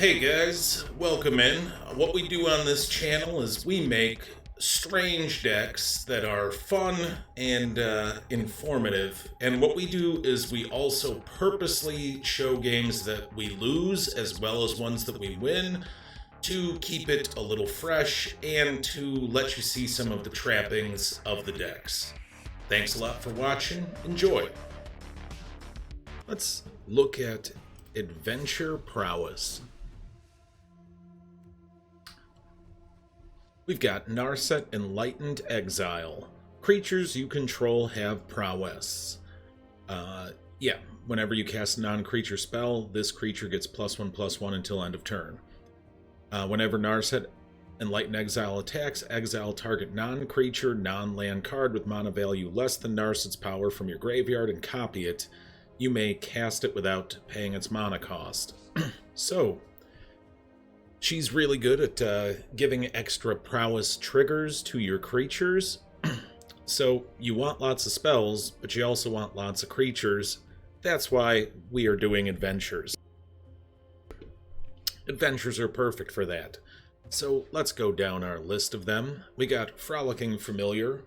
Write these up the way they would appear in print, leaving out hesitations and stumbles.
Hey guys, welcome in. What we do on this channel is we make strange decks that are fun and informative. And what we do is we also purposely show games that we lose as well as ones that we win to keep it a little fresh and to let you see some of the trappings of the decks. Thanks a lot for watching. Enjoy. Let's look at Adventure Prowess. We've got Narset Enlightened Exile. Creatures you control have Prowess. Whenever you cast a non-creature spell, this creature gets +1/+1 until end of turn. Whenever Narset Enlightened Exile attacks, exile target non-creature, non-land card with mana value less than Narset's power from your graveyard and copy it. You may cast it without paying its mana cost. So, she's really good at giving extra prowess triggers to your creatures. So you want lots of spells, but you also want lots of creatures. That's why we are doing adventures. Adventures are perfect for that. So let's go down our list of them. We got Frolicking Familiar.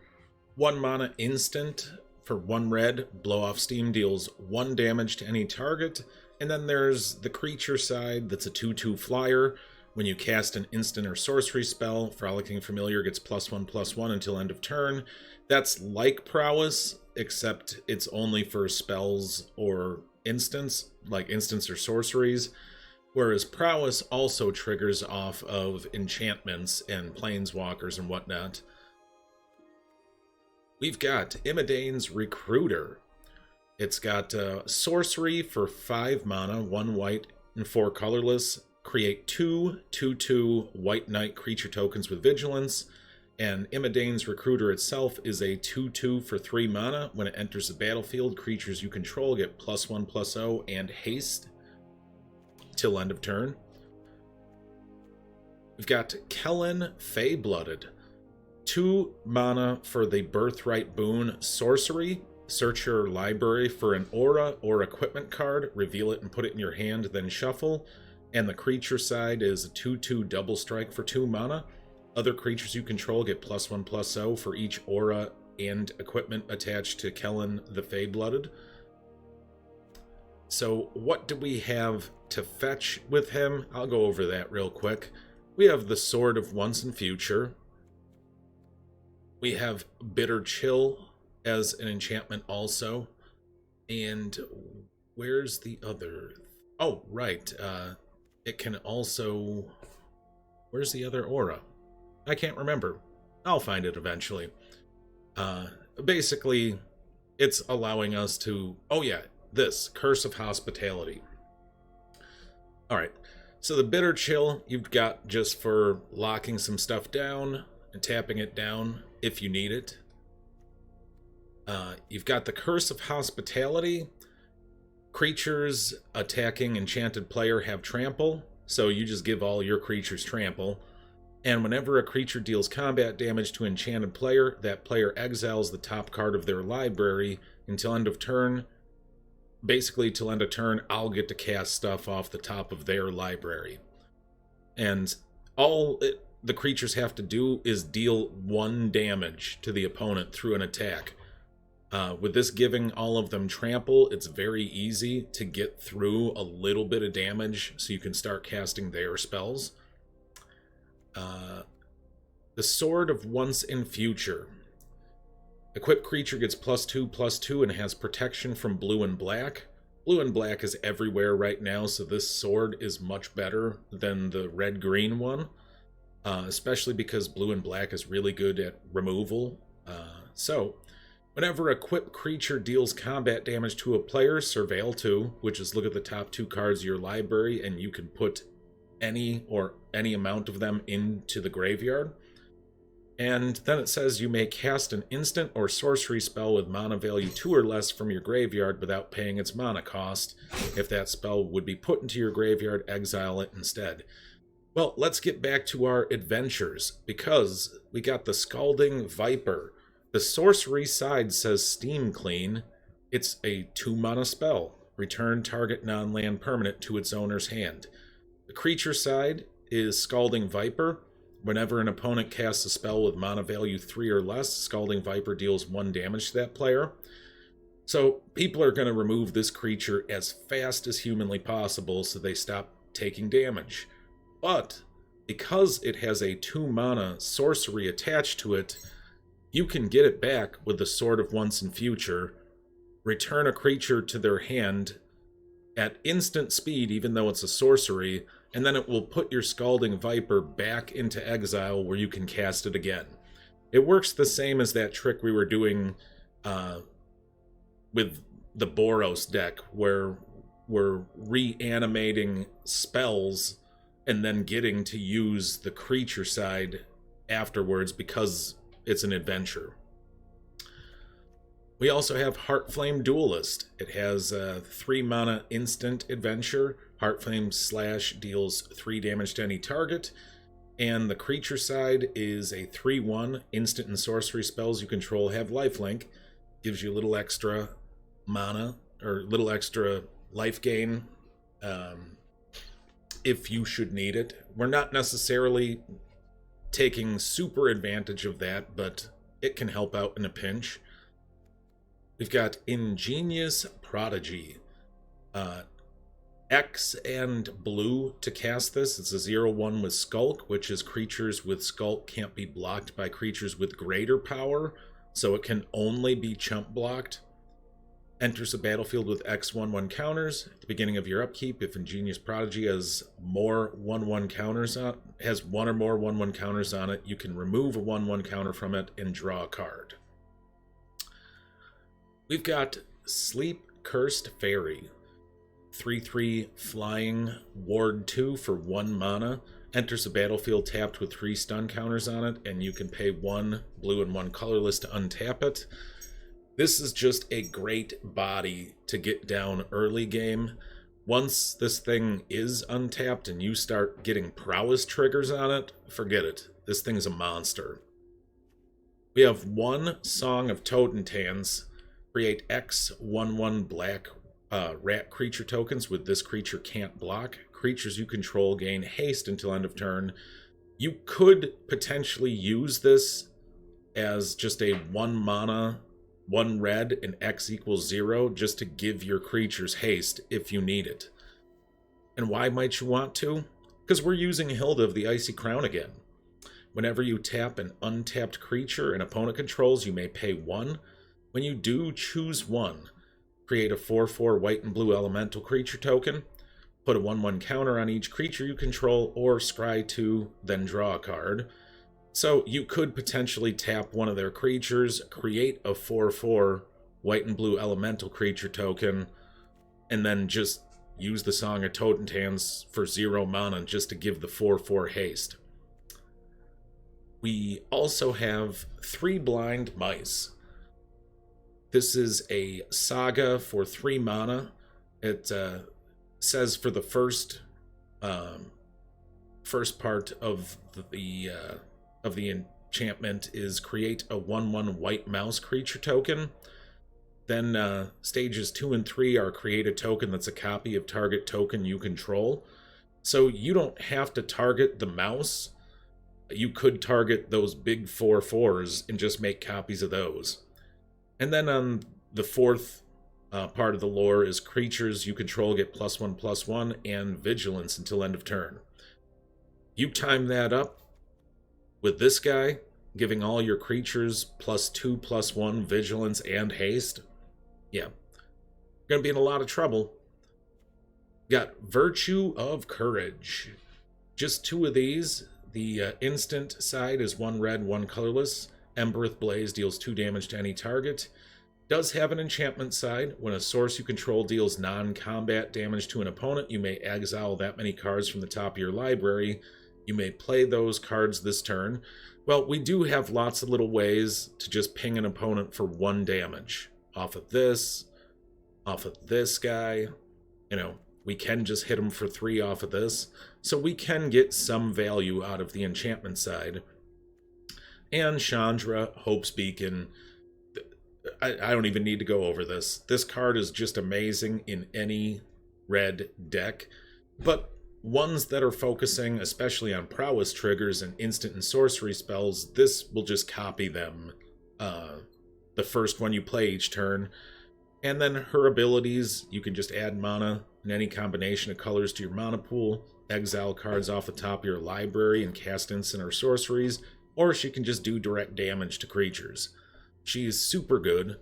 1 mana instant for 1 red. Blow off steam, deals 1 damage to any target. And then there's the creature side that's a 2/2 flyer. When you cast an instant or sorcery spell, Frolicking Familiar gets +1/+1 until end of turn. That's like Prowess, except it's only for spells or instants, like instants or sorceries, whereas Prowess also triggers off of enchantments and planeswalkers and whatnot. We've got Imidane's Recruiter. It's got sorcery for 5 mana, 1 white and 4 colorless. Create 2 2/2 White Knight creature tokens with vigilance, and Imidane's Recruiter itself is a 2/2 for 3 mana. When it enters the battlefield, creatures you control get +1/+0 and haste till end of turn. We've got Kellen Fey-Blooded. 2 mana for the Birthright Boon sorcery. Search your library for an aura or equipment card, reveal it and put it in your hand, then shuffle. And the creature side is a 2/2 double strike for 2 mana. Other creatures you control get +1/+0 for each aura and equipment attached to Kellen the Fey-Blooded. So what do we have to fetch with him? I'll go over that real quick. We have the Sword of Once and Future. We have Bitter Chill as an enchantment also. And where's the other? Oh, right. It can also... Where's the other aura? I can't remember. I'll find it eventually. Basically, it's allowing us to... Oh yeah, this. Curse of Hospitality. Alright, so the Bitter Chill you've got just for locking some stuff down and tapping it down if you need it. You've got the Curse of Hospitality. Creatures attacking enchanted player have trample, so you just give all your creatures trample. And whenever a creature deals combat damage to enchanted player, that player exiles the top card of their library until end of turn. Basically, till end of turn, I'll get to cast stuff off the top of their library. And the creatures have to do is deal 1 damage to the opponent through an attack. With this giving all of them trample, it's very easy to get through a little bit of damage so you can start casting their spells. The Sword of Once and Future. Equipped creature gets +2/+2 and has protection from blue and black. Blue and black is everywhere right now, so this sword is much better than the red-green one. Especially because blue and black is really good at removal. Whenever a equipped creature deals combat damage to a player, Surveil 2, which is look at the top 2 cards of your library, and you can put any amount of them into the graveyard. And then it says you may cast an instant or sorcery spell with mana value 2 or less from your graveyard without paying its mana cost. If that spell would be put into your graveyard, exile it instead. Well, let's get back to our adventures, because we got the Scalding Viper. The sorcery side says Steam Clean. It's a 2 mana spell. Return target non-land permanent to its owner's hand. The creature side is Scalding Viper. Whenever an opponent casts a spell with mana value 3 or less, Scalding Viper deals 1 damage to that player. So people are going to remove this creature as fast as humanly possible so they stop taking damage. But because it has a 2 mana sorcery attached to it, you can get it back with the Sword of Once and Future, return a creature to their hand at instant speed, even though it's a sorcery, and then it will put your Scalding Viper back into exile where you can cast it again. It works the same as that trick we were doing with the Boros deck, where we're reanimating spells and then getting to use the creature side afterwards because it's an adventure. We also have Heartflame Duelist. It has a 3 mana instant adventure. Heartflame Slash deals 3 damage to any target. And the creature side is a 3/1 instant and sorcery spells you control have lifelink. Gives you a little extra mana, or little extra life gain if you should need it. We're not necessarily taking super advantage of that, but it can help out in a pinch. We've got Ingenious Prodigy. X and blue to cast this. It's a 0/1 with Skulk, which is creatures with Skulk can't be blocked by creatures with greater power, so it can only be chump blocked. Enters the battlefield with X 1/1 counters. At the beginning of your upkeep, if Ingenious Prodigy has more 1/1 counters on, has 1 or more 1/1 counters on it, you can remove a 1/1 counter from it and draw a card. We've got Sleep Cursed Fairy. 3/3 flying, ward 2 for 1 mana. Enters the battlefield tapped with 3 stun counters on it, and you can pay 1 blue and 1 colorless to untap it. This is just a great body to get down early game. Once this thing is untapped and you start getting prowess triggers on it, forget it. This thing's a monster. We have 1 Song of Totentans. Create X 1/1 black rat creature tokens with this creature can't block. Creatures you control gain haste until end of turn. You could potentially use this as just a 1 mana, 1 red, and X equals 0 just to give your creatures haste if you need it. And why might you want to? Because we're using Hilda of the Icy Crown again. Whenever you tap an untapped creature an opponent controls, you may pay 1. When you do, choose 1. Create a 4/4 white and blue elemental creature token. Put a 1/1 counter on each creature you control, or scry 2, then draw a card. So you could potentially tap one of their creatures, create a 4/4 white and blue elemental creature token, and then just use the Song of Totentans for 0 mana just to give the 4/4 haste. We also have 3 Blind Mice. This is a saga for 3 mana. It says for the first part of the enchantment is create a 1/1 white mouse creature token. Then stages 2 and 3 are create a token that's a copy of target token you control. So you don't have to target the mouse. You could target those big 4/4s and just make copies of those. And then on the 4th part of the lore is creatures you control get +1/+1 and vigilance until end of turn. You time that up with this guy, giving all your creatures +2/+1 vigilance and haste. Yeah, you're going to be in a lot of trouble. Got Virtue of Courage. Just 2 of these. The instant side is 1 red, 1 colorless. Embereth Blaze deals 2 damage to any target. Does have an enchantment side. When a source you control deals non-combat damage to an opponent, you may exile that many cards from the top of your library. You may play those cards this turn. Well, we do have lots of little ways to just ping an opponent for 1 damage. Off of this guy. You know, we can just hit him for 3 off of this. So we can get some value out of the enchantment side. And Chandra, Hope's Beacon. I don't even need to go over this. This card is just amazing in any red deck. But ones that are focusing especially on prowess triggers and instant and sorcery spells, this will just copy them the first one you play each turn. And then her abilities, you can just add mana in any combination of colors to your mana pool, exile cards off the top of your library and cast instant or sorceries, or she can just do direct damage to creatures. She's super good.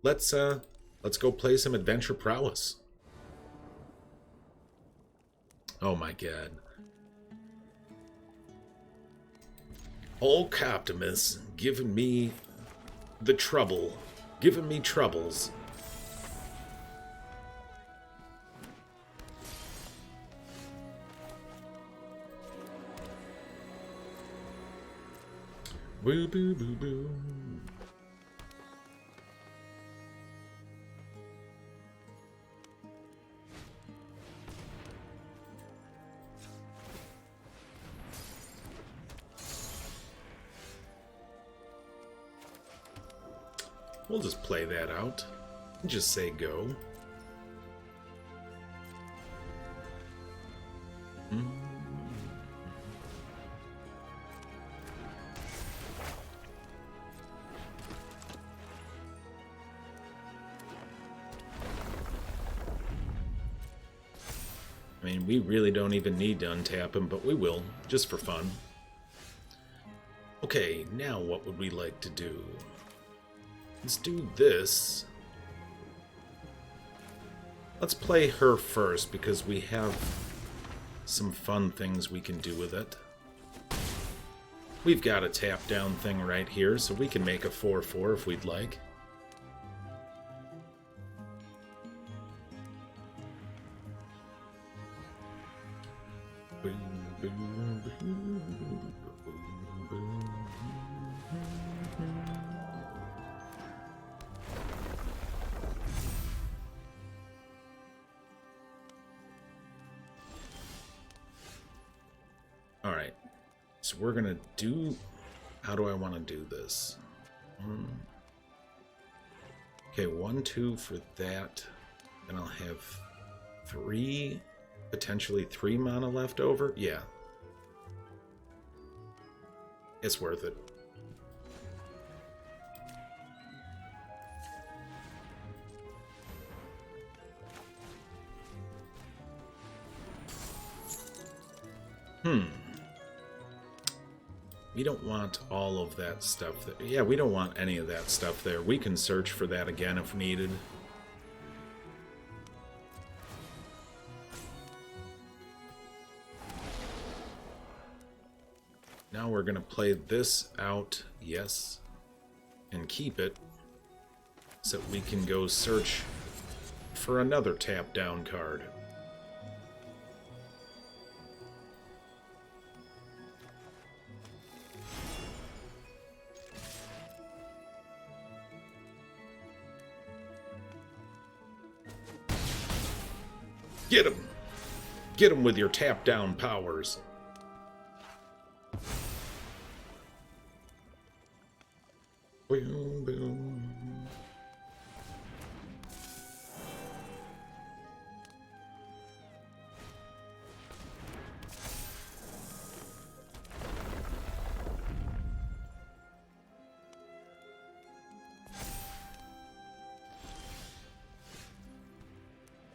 Let's go play some Adventure Prowess. Oh my god. Hulk Optimus giving me the trouble. Giving me troubles. Woo boo boo boo. We'll just play that out. Just say go. I mean, we really don't even need to untap him, but we will, just for fun. Okay, now what would we like to do? Let's do this. Let's play her first, because we have some fun things we can do with it. We've got a tap-down thing right here, so we can make a 4/4 if we'd like. Alright, so we're gonna do... How do I want to do this? Okay, 1, 2 for that. Then I'll have 3, potentially 3 mana left over. Yeah. It's worth it. We don't want all of that stuff. Yeah, we don't want any of that stuff there. We can search for that again if needed. Now we're going to play this out, yes, and keep it so we can go search for another tap-down card. Get him! Get him with your tap-down powers. Boom, boom.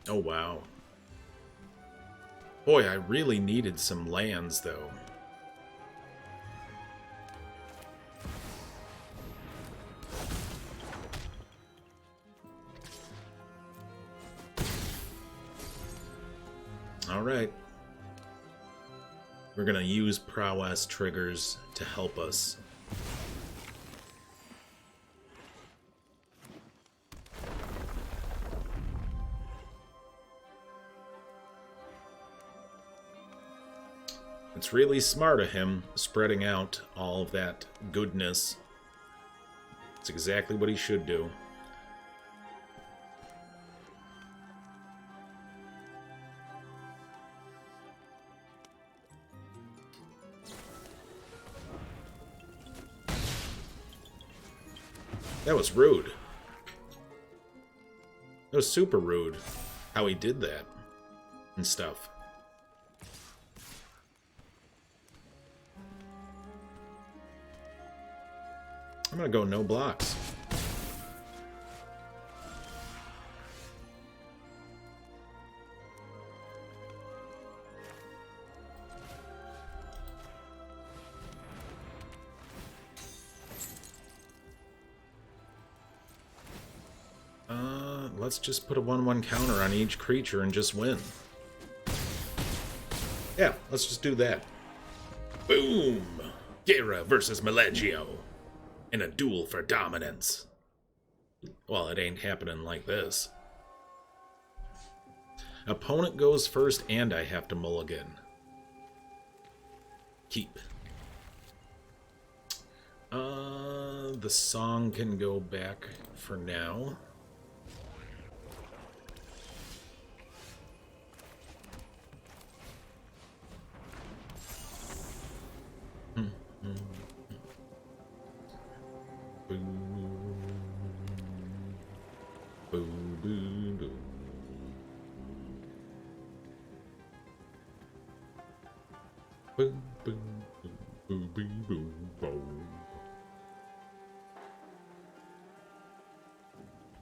Oh, wow. Boy, I really needed some lands, though. Alright. We're gonna use Prowess triggers to help us. It's really smart of him, spreading out all of that goodness. It's exactly what he should do. That was rude. That was super rude, how he did that and stuff. I'm gonna go no blocks. Let's just put a 1/1 counter on each creature and just win. Yeah, let's just do that. Boom! Gera versus Melagio in a duel for dominance. Well, it ain't happening like this. Opponent goes first and I have to mulligan. Keep. The song can go back for now.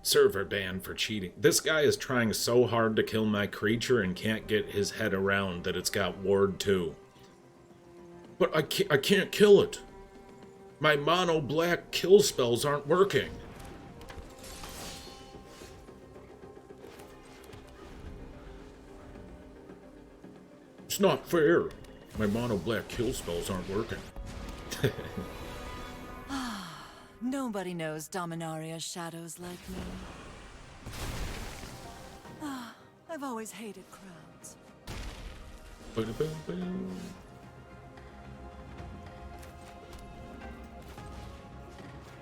Server ban for cheating. This guy is trying so hard to kill my creature and can't get his head around that it's got Ward 2. But I can't kill it. My mono black kill spells aren't working. It's not fair. My mono black kill spells aren't working. Nobody knows Dominaria's shadows like me. I've always hated crowds.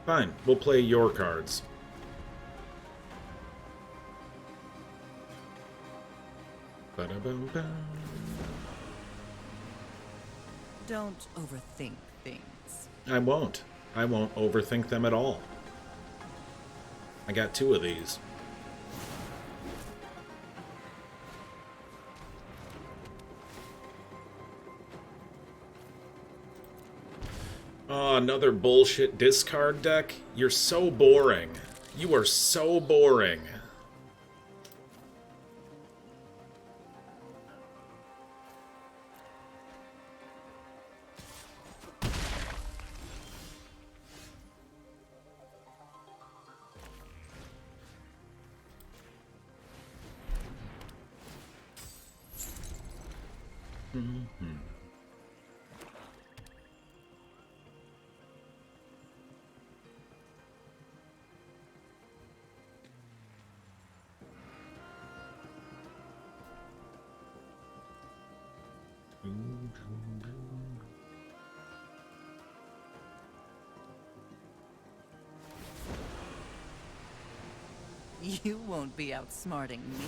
Fine, we'll play your cards. Don't overthink things. I won't. I won't overthink them at all. I got 2 of these. Oh, another bullshit discard deck? You're so boring. You are so boring. You won't be outsmarting me.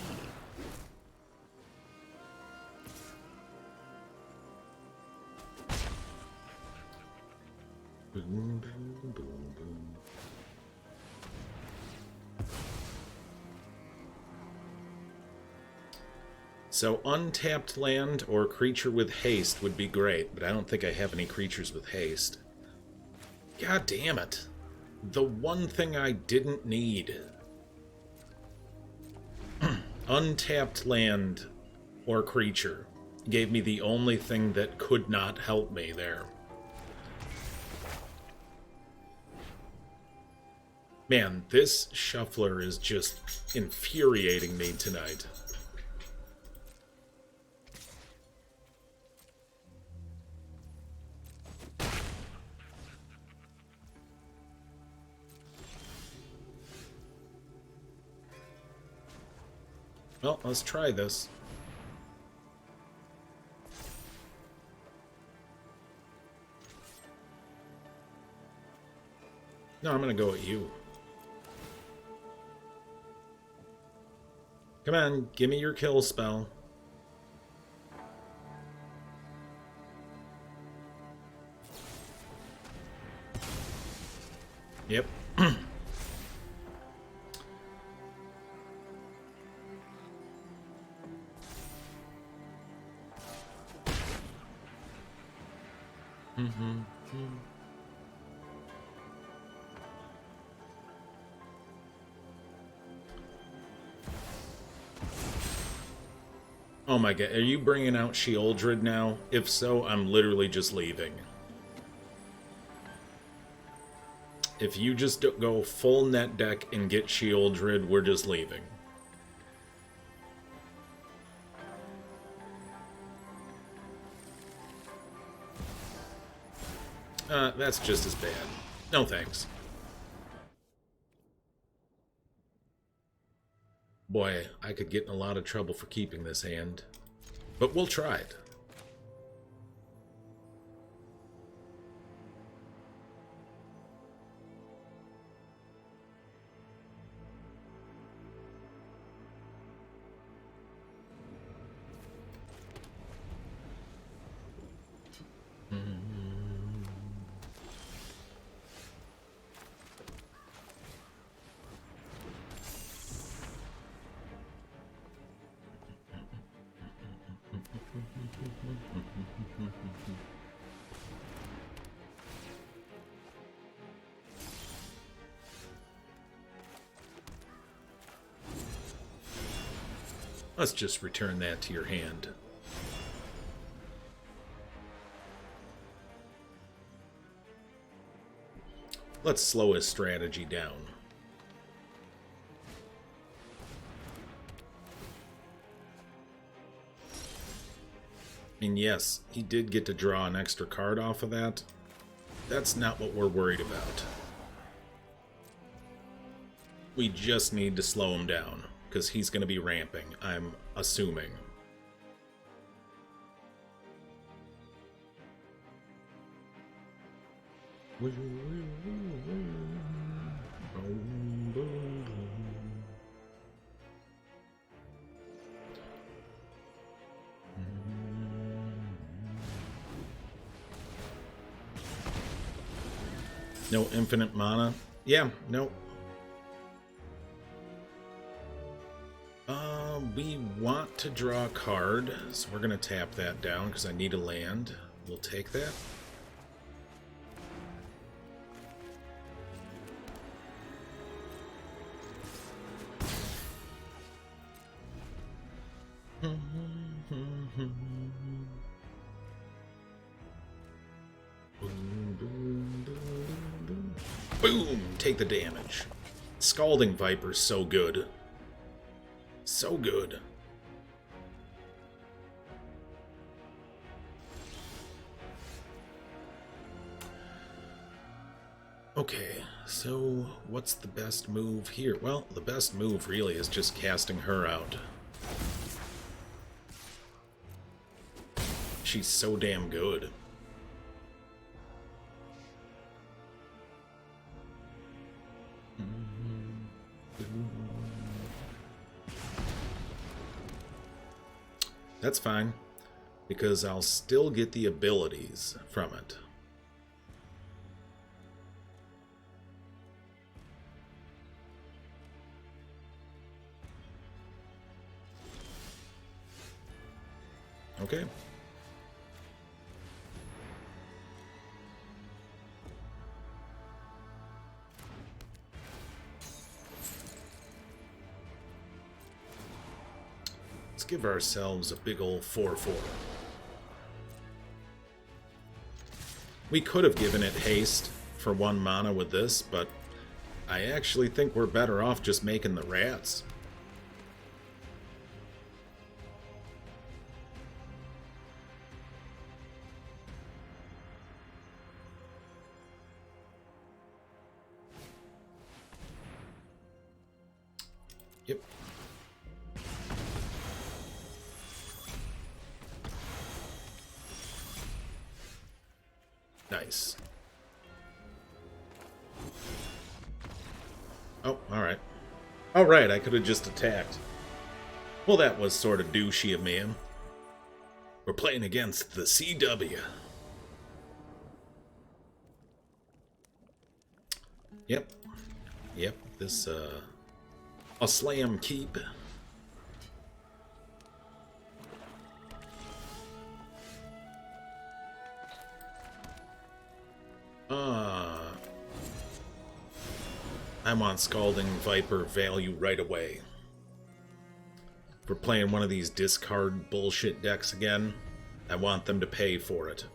So untapped land or creature with haste would be great, but I don't think I have any creatures with haste. God damn it. The one thing I didn't need. Untapped land or creature gave me the only thing that could not help me there. Man, this shuffler is just infuriating me tonight. Well, let's try this. No, I'm gonna go at you. Come on, give me your kill spell. Yep. Oh my god, are you bringing out Sheoldred now? If so, I'm literally just leaving. If you just go full net deck and get Sheoldred, we're just leaving. That's just as bad. No thanks. Boy, I could get in a lot of trouble for keeping this hand. But we'll try it. Let's just return that to your hand. Let's slow his strategy down. And yes, he did get to draw an extra card off of that. That's not what we're worried about. We just need to slow him down, because he's going to be ramping, I'm assuming. No infinite mana? Yeah, no. We want to draw a card, so we're going to tap that down because I need a land. We'll take that. Boom! Take the damage. Scalding Viper's so good. So good. Okay, so what's the best move here? Well, the best move really is just casting her out. She's so damn good. That's fine, because I'll still get the abilities from it. Okay. Let's give ourselves a big ol' 4/4. We could have given it haste for 1 mana with this, but I actually think we're better off just making the rats. Yep. Nice. Oh, alright. Alright, I could have just attacked. Well, that was sort of douchey of me. We're playing against the CW. Yep. Yep, this, I'll slam keep. I want Scalding Viper value right away. If we're playing one of these discard bullshit decks again, I want them to pay for it.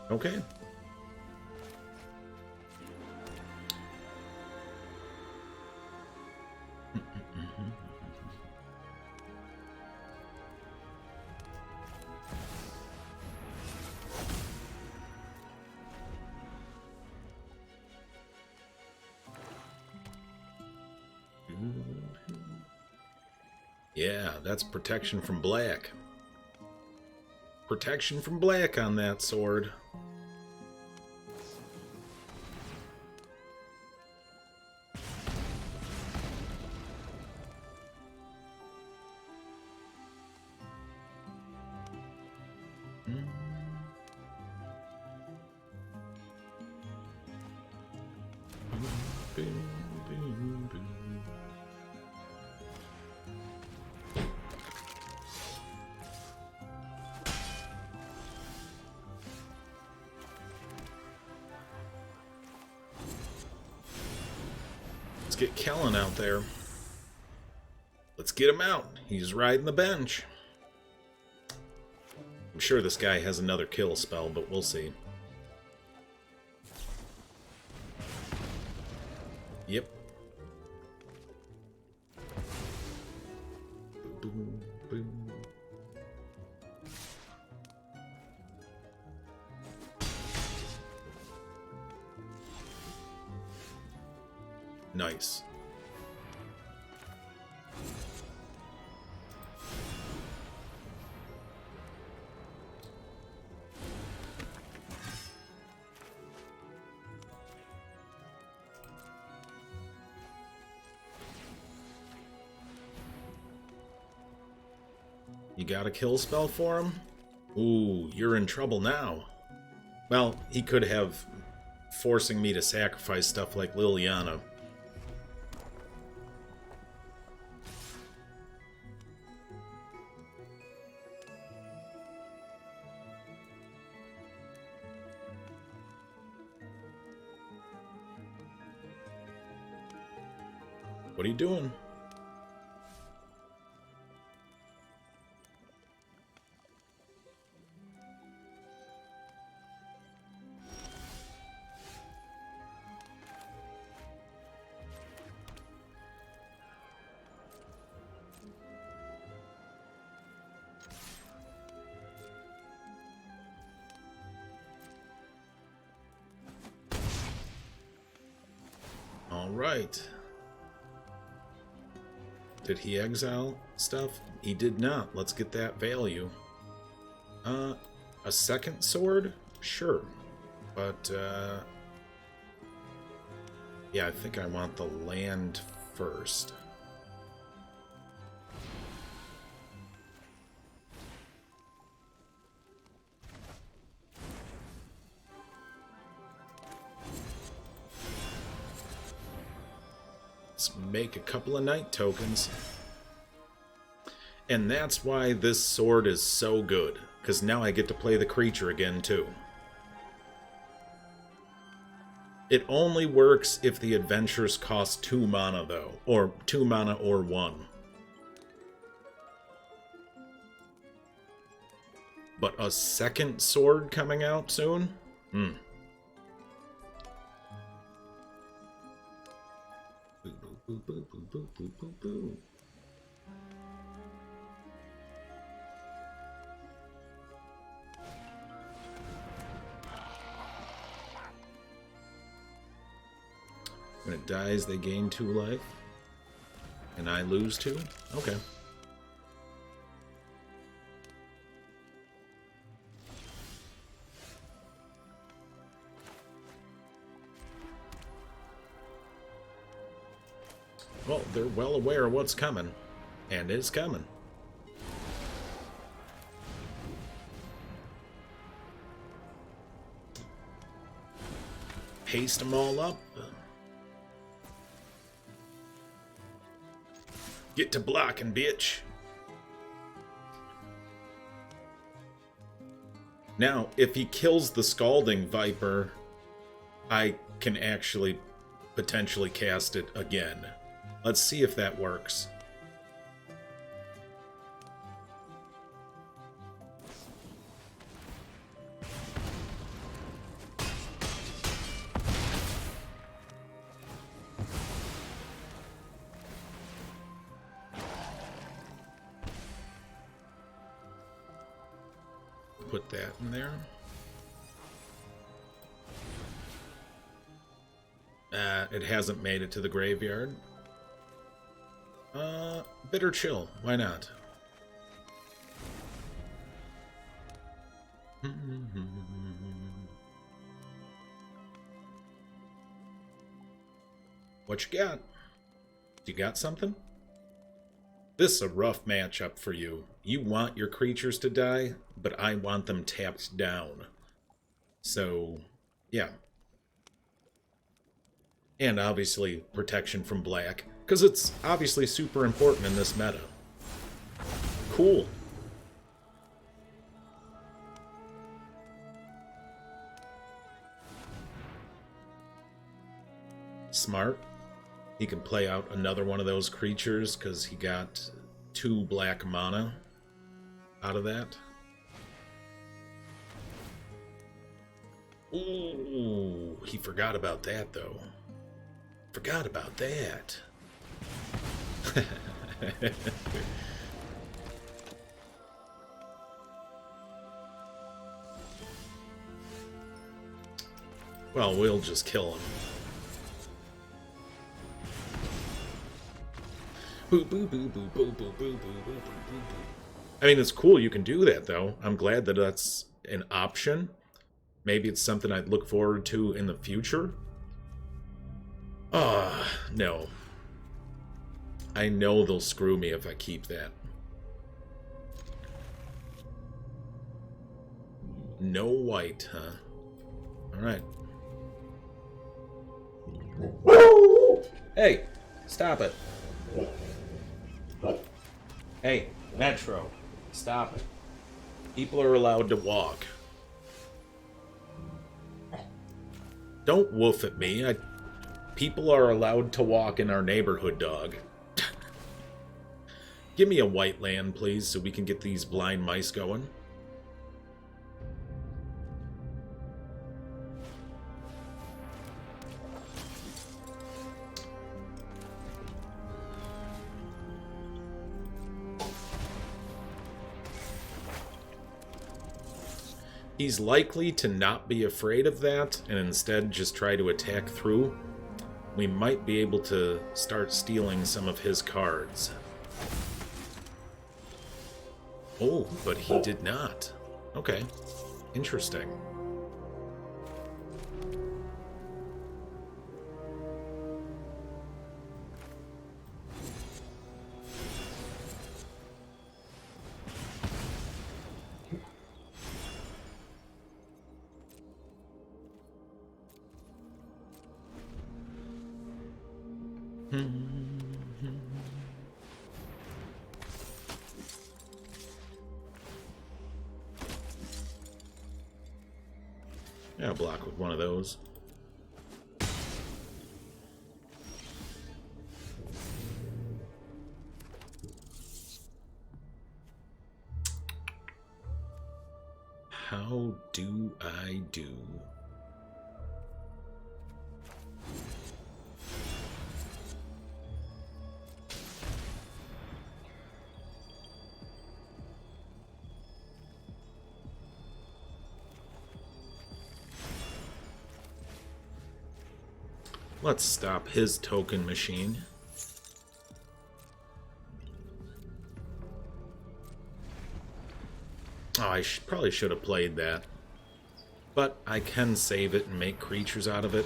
Okay. Yeah, that's protection from black. Protection from black on that sword. Let's get Kellen out there. Let's get him out. He's riding the bench. I'm sure this guy has another kill spell, but we'll see. Yep. Boom, boom. Nice. You got a kill spell for him? Ooh, you're in trouble now. Well, he could have forcing me to sacrifice stuff like Liliana. What are you doing? All right. Did he exile stuff? He did not. Let's get that value. A second sword? Sure. But, yeah, I think I want the land first. Let's make a couple of night tokens. And that's why this sword is so good, because now I get to play the creature again too. It only works if the adventures cost 2 mana though, or 2 mana or 1. But a second sword coming out soon? Hmm. Boo, boo, boo, boo, boo, boo, boo, boo. When it dies, they gain 2 life. And I lose 2? Okay. Well, they're well aware of what's coming. And is coming. Paste them all up. Get to blocking, bitch. Now, if he kills the Scalding Viper, I can actually potentially cast it again. Let's see if that works. Put that in there. It hasn't made it to the graveyard. Bitter Chill. Why not? What you got? You got something? This is a rough matchup for you. You want your creatures to die, but I want them tapped down. So, yeah. And obviously, protection from black, because it's obviously super important in this meta. Cool. Smart. He can play out another one of those creatures because he got 2 black mana out of that. Ooh, he forgot about that, though. Forgot about that. Well, we'll just kill him. Boo, boo, boo, boo, boo, boo, boo, boo, boo, boo, boo. I mean, it's cool you can do that, though. I'm glad that that's an option. Maybe it's something I'd look forward to in the future. No. I know they'll screw me if I keep that. No white, huh? Alright. Hey! Stop it. Hey, Metro. Stop it. People are allowed to walk. Don't woof at me. People are allowed to walk in our neighborhood, dog. Give me a white land, please, so we can get these blind mice going. He's likely to not be afraid of that, and instead just try to attack through. We might be able to start stealing some of his cards. Oh, but he did not. Okay. Interesting. Yeah, I'll block with one of those. How do I do? Let's stop his token machine. Oh, I probably should have played that. But I can save it and make creatures out of it.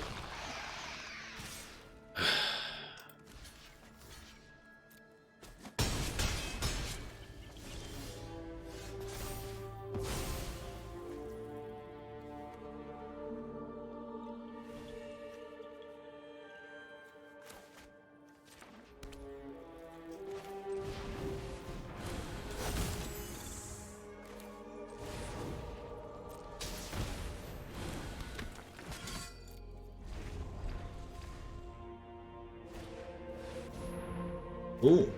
Ooh.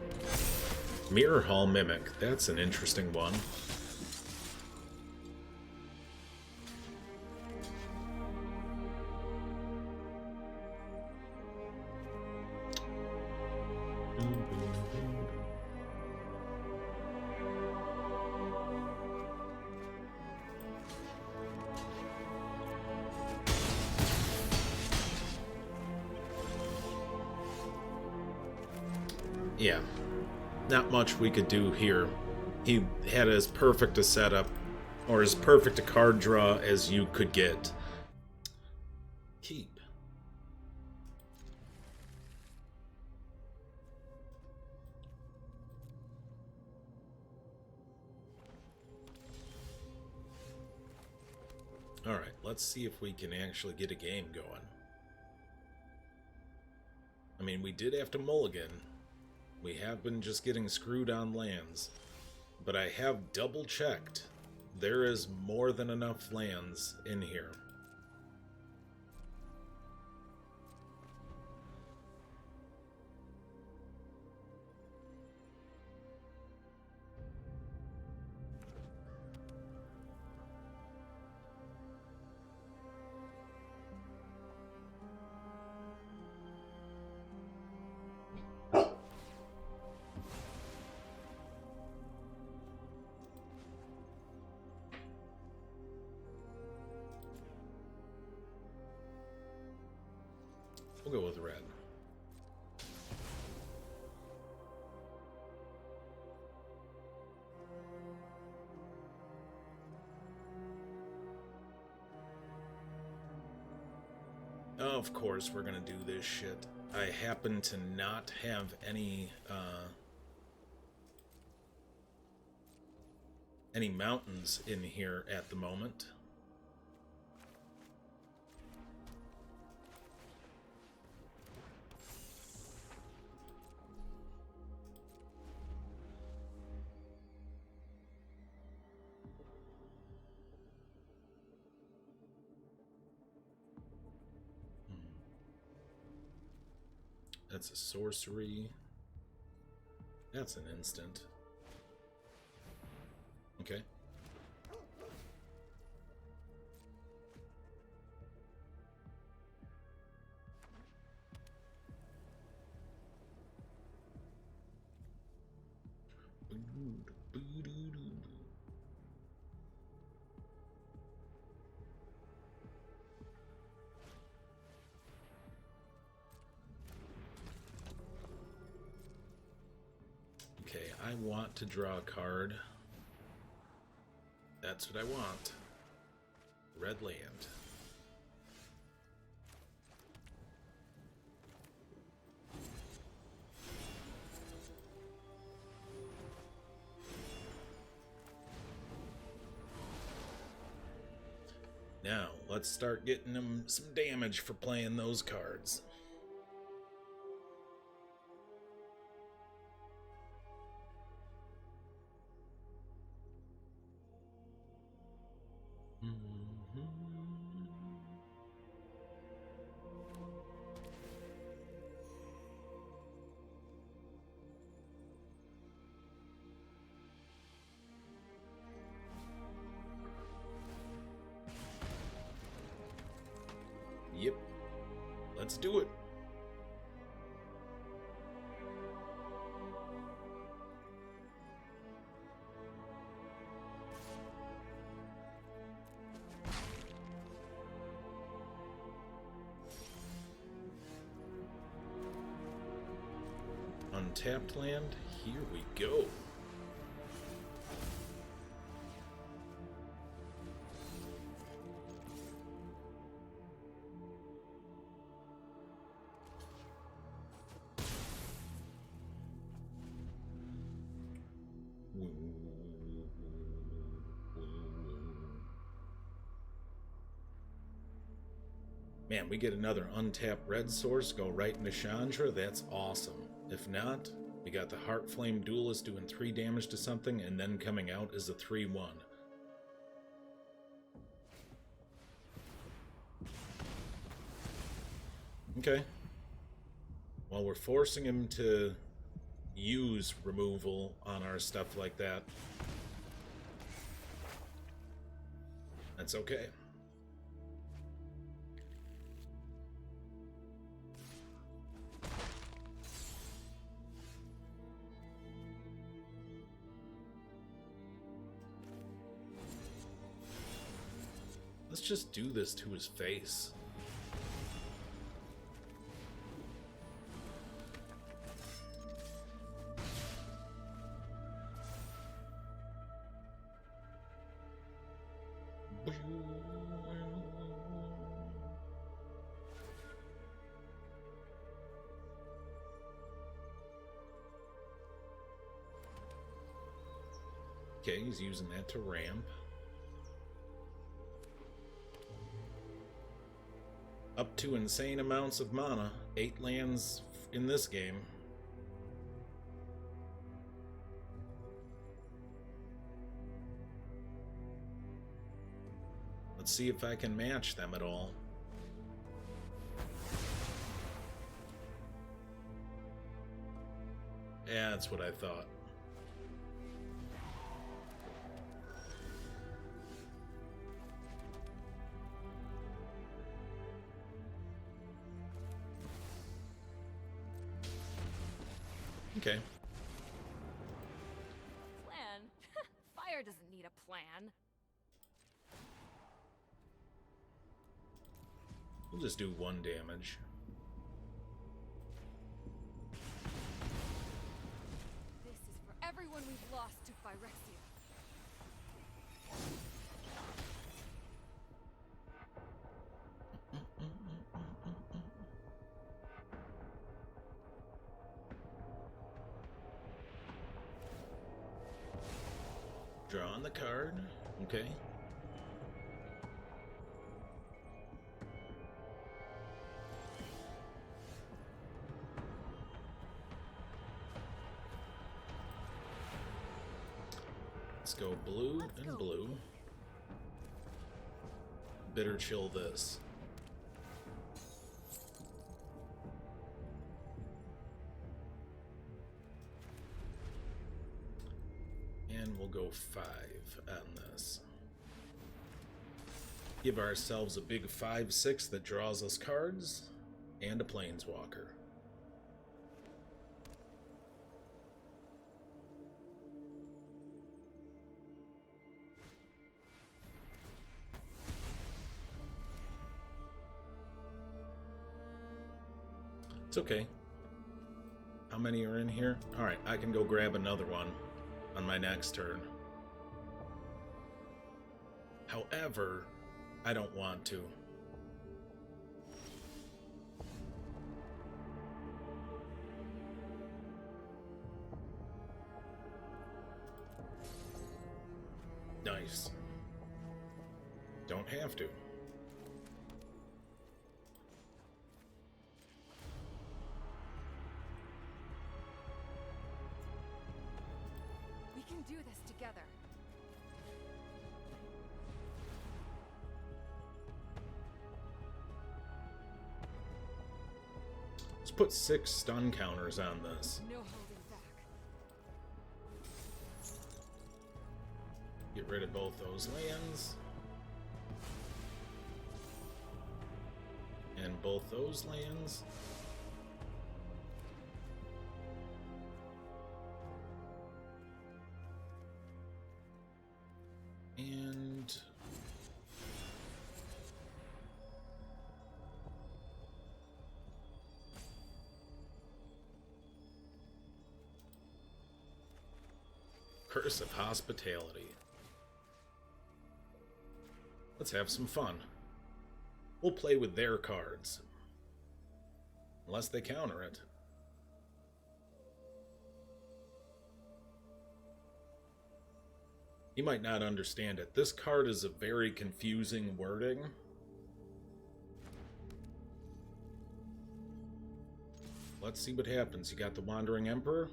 Mirror Hall Mimic. That's an interesting one. Yeah, not much we could do here. He had as perfect a setup, or as perfect a card draw as you could get. Keep. Alright, let's see if we can actually get a game going. I mean, we did have to mulligan. We have been just getting screwed on lands. But I have double-checked. There is more than enough lands in here. We'll go with red. Of course we're gonna do this shit. I happen to not have any mountains in here at the moment. That's a sorcery. That's an instant. Okay. Okay, I want to draw a card. That's what I want. Red land. Now, let's start getting them some damage for playing those cards. Yep. Let's do it. Untapped land, here we go. Man, we get another untapped red source, go right into Chandra, that's awesome. If not, we got the Heartflame Duelist doing 3 damage to something, and then coming out is a 3/1. Okay. Well, we're forcing him to use removal on our stuff like that. That's okay. Let's just do this to his face. Okay, he's using that to ramp. Up to insane amounts of mana. 8 lands in this game. Let's see if I can match them at all. Yeah, that's what I thought. Okay. Plan? Fire doesn't need a plan. We'll just do 1 damage. This is for everyone we've lost to Phyrexia. Drawing the card. Okay. Let's go blue and blue. Bitter chill this. And we'll go 5 on this. Give ourselves a big 5/6 that draws us cards and a planeswalker. It's okay. How many are in here? Alright, I can go grab another one on my next turn. However, I don't want to. Nice. Don't have to. We can do this together. Let's put 6 stun counters on this. No holding back. Get rid of both those lands. And both those lands. And Curse of Hospitality. Let's have some fun. We'll play with their cards. Unless they counter it. You might not understand it. This card is a very confusing wording. Let's see what happens. You got the Wandering Emperor.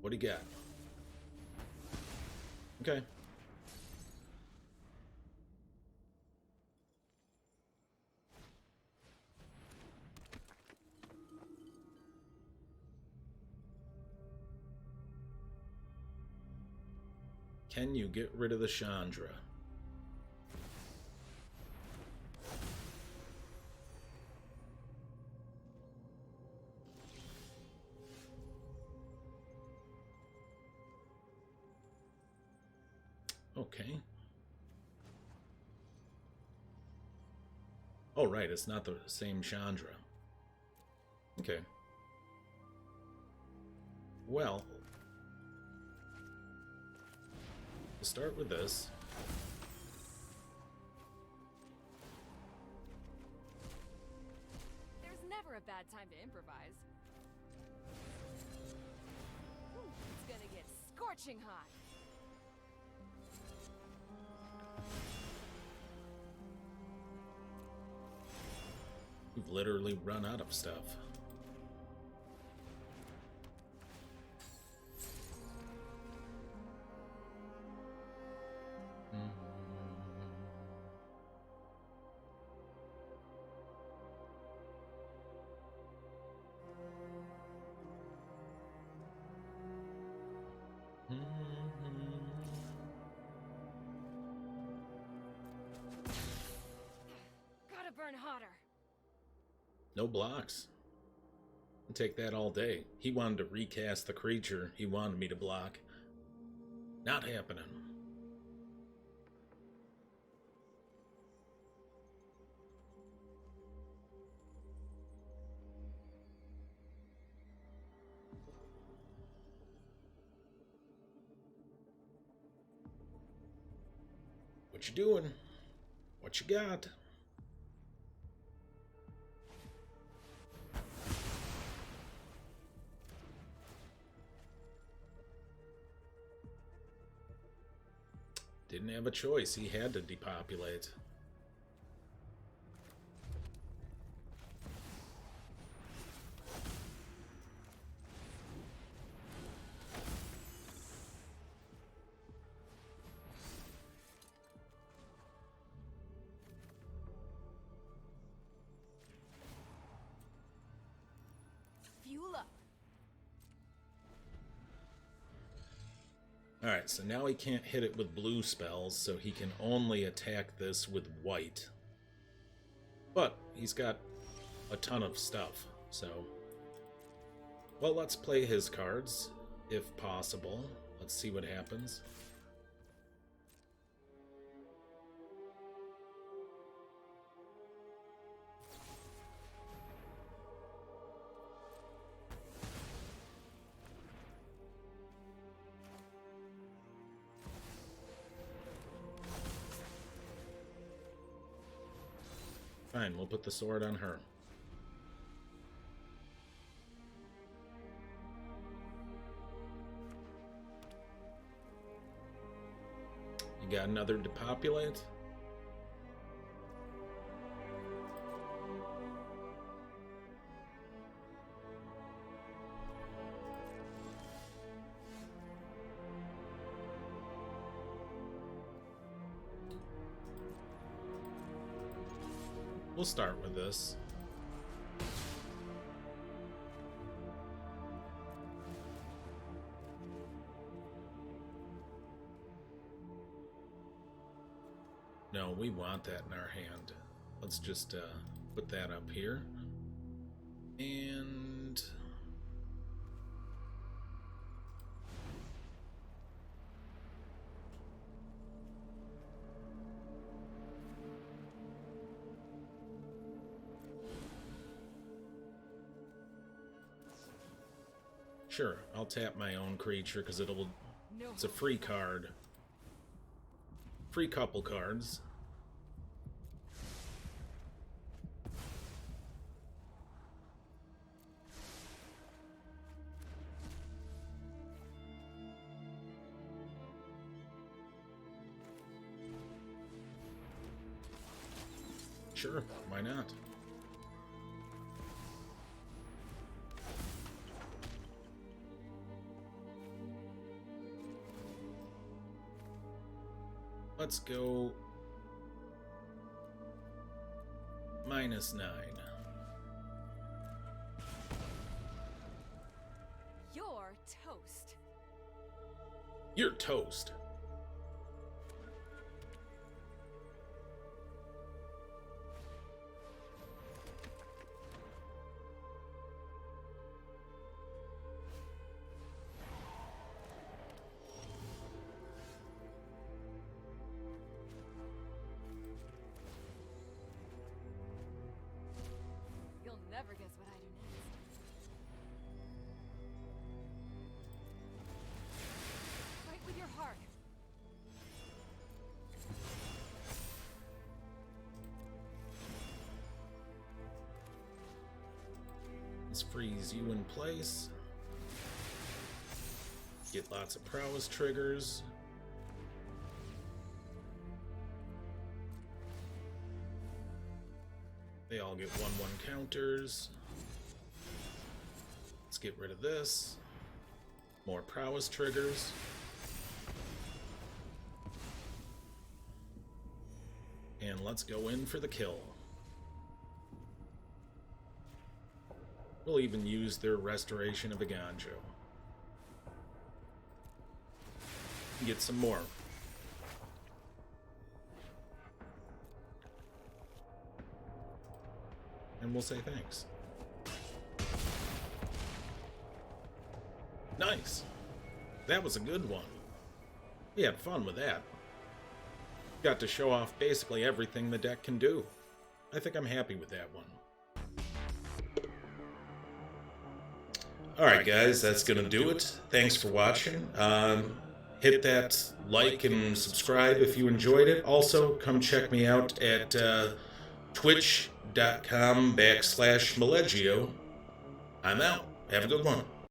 What do you got? Okay. Can you get rid of the Chandra? Okay. Oh, right, it's not the same Chandra. Okay. Well, we'll start with this. There's never a bad time to improvise. Ooh, it's gonna get scorching hot. We've literally run out of stuff. Gotta burn hotter. No blocks. I'll take that all day. He wanted to recast the creature. He wanted me to block. Not happening. What you doing? What you got? Didn't have a choice. He had to depopulate. Fuel up. Alright, so now he can't hit it with blue spells, so he can only attack this with white. But he's got a ton of stuff, so... Well, let's play his cards, if possible. Let's see what happens. Fine, we'll put the sword on her. You got another depopulate? We'll start with this. No, we want that in our hand. Let's just put that up here. And... Sure, I'll tap my own creature because it's a free card. Free couple cards. Sure, why not? Let's go -9. You're toast. You're toast. Let's freeze you in place. Get lots of prowess triggers. They all get 1/1 counters. Let's get rid of this. More prowess triggers. And let's go in for the kill. We'll even use their Restoration of Iganjo. Get some more. And we'll say thanks. Nice. That was a good one. We had fun with that. Got to show off basically everything the deck can do. I think I'm happy with that one. Alright guys, that's gonna do it. Thanks for watching. Hit that like and subscribe if you enjoyed it. Also, come check me out at twitch.com/Maleggio. I'm out. Have a good one.